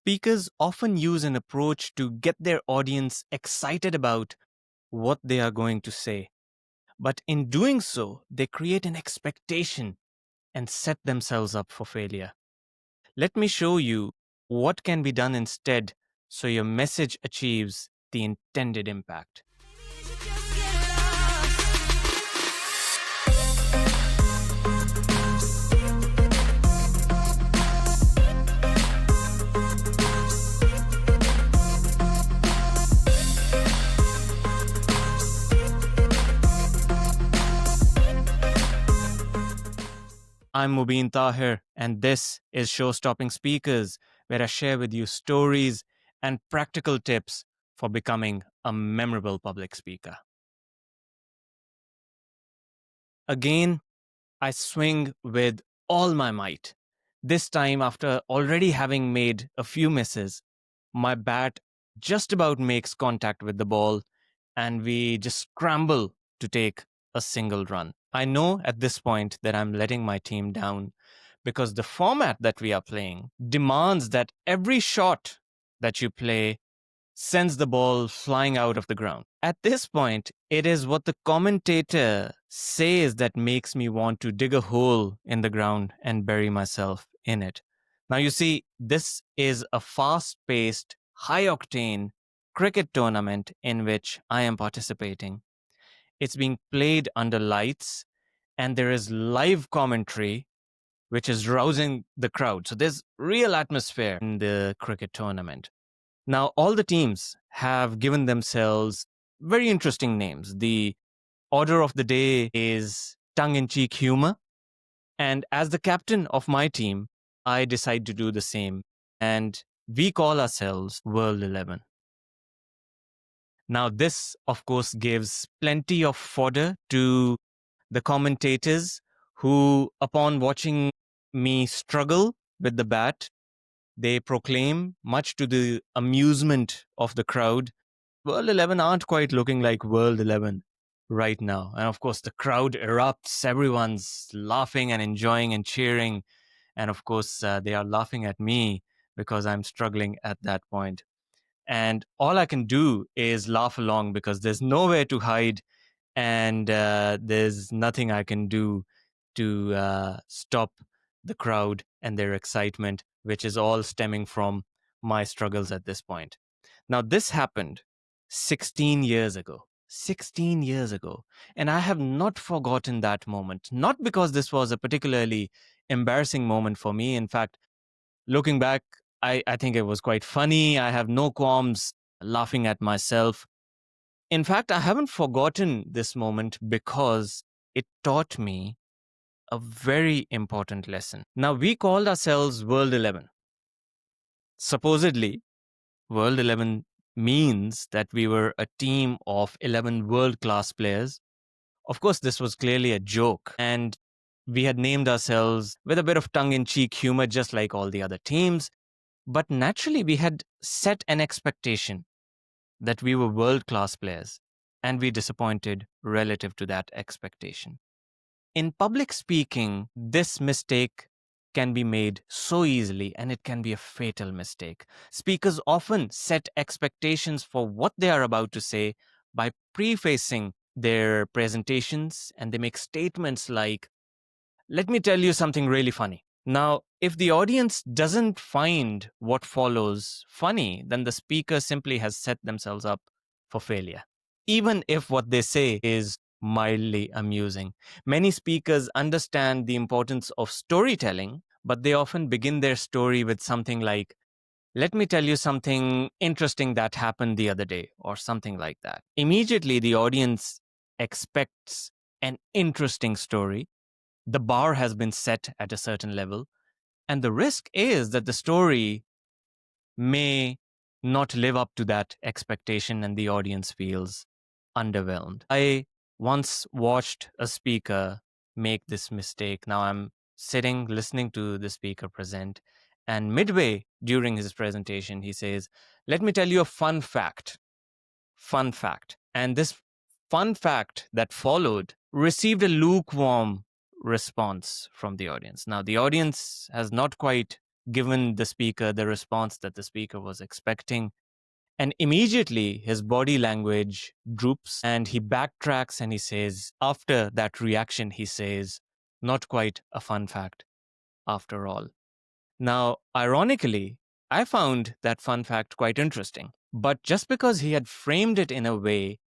Speakers often use an approach to get their audience excited about what they are going to say. But in doing so, they create an expectation and set themselves up for failure. Let me show you what can be done instead so your message achieves the intended impact. I'm Mobeen Tahir, and this is Show Stopping Speakers, where I share with you stories and practical tips for becoming a memorable public speaker. Again, I swing with all my might. This time, after already having made a few misses, my bat just about makes contact with the ball, and we just scramble to take a single run. I know at this point that I'm letting my team down because the format that we are playing demands that every shot that you play sends the ball flying out of the ground. At this point, it is what the commentator says that makes me want to dig a hole in the ground and bury myself in it. Now, you see, this is a fast paced, high octane cricket tournament in which I am participating. It's being played under lights, and there is live commentary, which is rousing the crowd. So there's real atmosphere in the cricket tournament. Now, all the teams have given themselves very interesting names. The order of the day is tongue in cheek humor. And as the captain of my team, I decide to do the same. And we call ourselves World 11. Now, this, of course, gives plenty of fodder to the commentators who, upon watching me struggle with the bat, they proclaim, much to the amusement of the crowd, World 11 aren't quite looking like World 11 right now. And of course, the crowd erupts. Everyone's laughing and enjoying and cheering. And of course, they are laughing at me because I'm struggling at that point. And all I can do is laugh along because there's nowhere to hide, and there's nothing I can do to stop the crowd and their excitement, which is all stemming from my struggles at this point. Now, this happened 16 years ago. 16 years ago. And I have not forgotten that moment, not because this was a particularly embarrassing moment for me. In fact, looking back, I think it was quite funny. I have no qualms laughing at myself. In fact, I haven't forgotten this moment because it taught me a very important lesson. Now, we called ourselves World 11. Supposedly, World 11 means that we were a team of 11 world-class players. Of course, this was clearly a joke, and we had named ourselves with a bit of tongue-in-cheek humor, just like all the other teams. But naturally, we had set an expectation that we were world-class players, and we disappointed relative to that expectation. In public speaking, this mistake can be made so easily, and it can be a fatal mistake. Speakers often set expectations for what they are about to say by prefacing their presentations, and they make statements like, "Let me tell you something really funny." Now, if the audience doesn't find what follows funny, then the speaker simply has set themselves up for failure, even if what they say is mildly amusing. Many speakers understand the importance of storytelling, but they often begin their story with something like, "Let me tell you something interesting that happened the other day," or something like that. Immediately, the audience expects an interesting story. The bar has been set at a certain level, and the risk is that the story may not live up to that expectation and the audience feels underwhelmed. I once watched a speaker make this mistake. Now I'm sitting listening to the speaker present, and midway during his presentation, he says, "Let me tell you a fun fact." Fun fact. And this fun fact that followed received a lukewarm response from the audience. Now, the audience has not quite given the speaker the response that the speaker was expecting. And immediately his body language droops and he backtracks and he says, after that reaction, he says, not quite a fun fact after all. Now, ironically, I found that fun fact quite interesting. But just because he had framed it in a way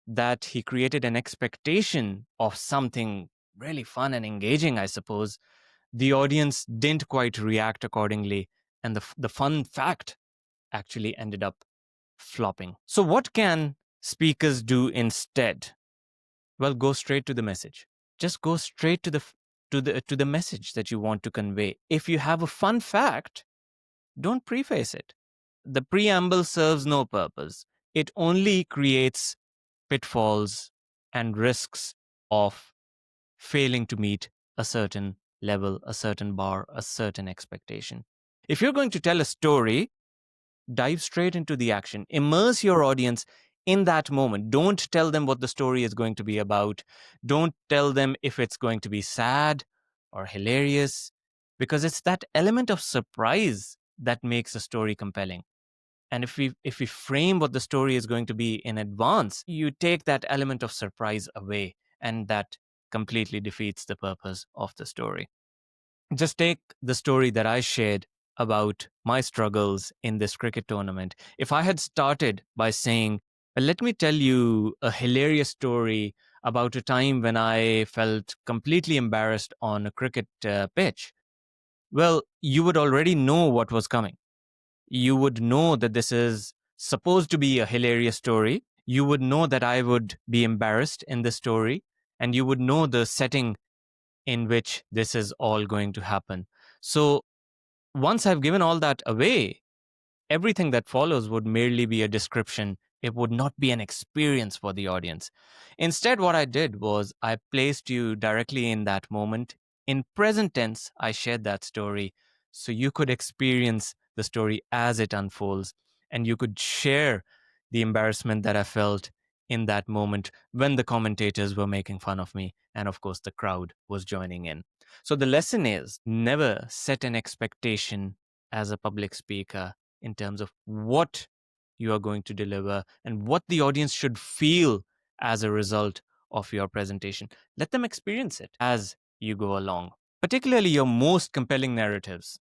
that he created an expectation of something really fun and engaging, I suppose, the audience didn't quite react accordingly. And the fun fact actually ended up flopping. So, what can speakers do instead? Well, go straight to the message. Just go straight to the message that you want to convey. If you have a fun fact, don't preface it. The preamble serves no purpose. It only creates pitfalls and risks of failing to meet a certain level, a certain bar, a certain expectation. If you're going to tell a story, dive straight into the action. Immerse your audience in that moment. Don't tell them what the story is going to be about. Don't tell them if it's going to be sad or hilarious, because it's that element of surprise that makes a story compelling. And if we frame what the story is going to be in advance, you take that element of surprise away, and that completely defeats the purpose of the story. Just take the story that I shared about my struggles in this cricket tournament. If I had started by saying, "Well, let me tell you a hilarious story about a time when I felt completely embarrassed on a cricket pitch," well, you would already know what was coming. You would know that this is supposed to be a hilarious story. You would know that I would be embarrassed in the story, and you would know the setting in which this is all going to happen. So once I've given all that away, everything that follows would merely be a description. It would not be an experience for the audience. Instead, what I did was I placed you directly in that moment. In present tense, I shared that story so you could experience the story as it unfolds, and you could share the embarrassment that I felt in that moment when the commentators were making fun of me, and of course, the crowd was joining in. So the lesson is never set an expectation as a public speaker in terms of what you are going to deliver and what the audience should feel as a result of your presentation. Let them experience it as you go along. Particularly your most compelling narratives.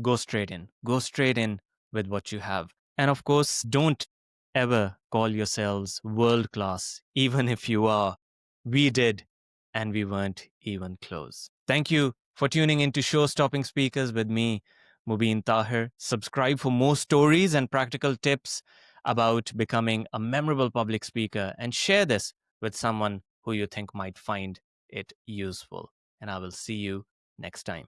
Go straight in with what you have. And of course, don't ever call yourselves world class, even if you are. We did, and we weren't even close. Thank you for tuning into Show Stopping Speakers with me, Mobeen Tahir. Subscribe for more stories and practical tips about becoming a memorable public speaker, and share this with someone who you think might find it useful. And I will see you next time.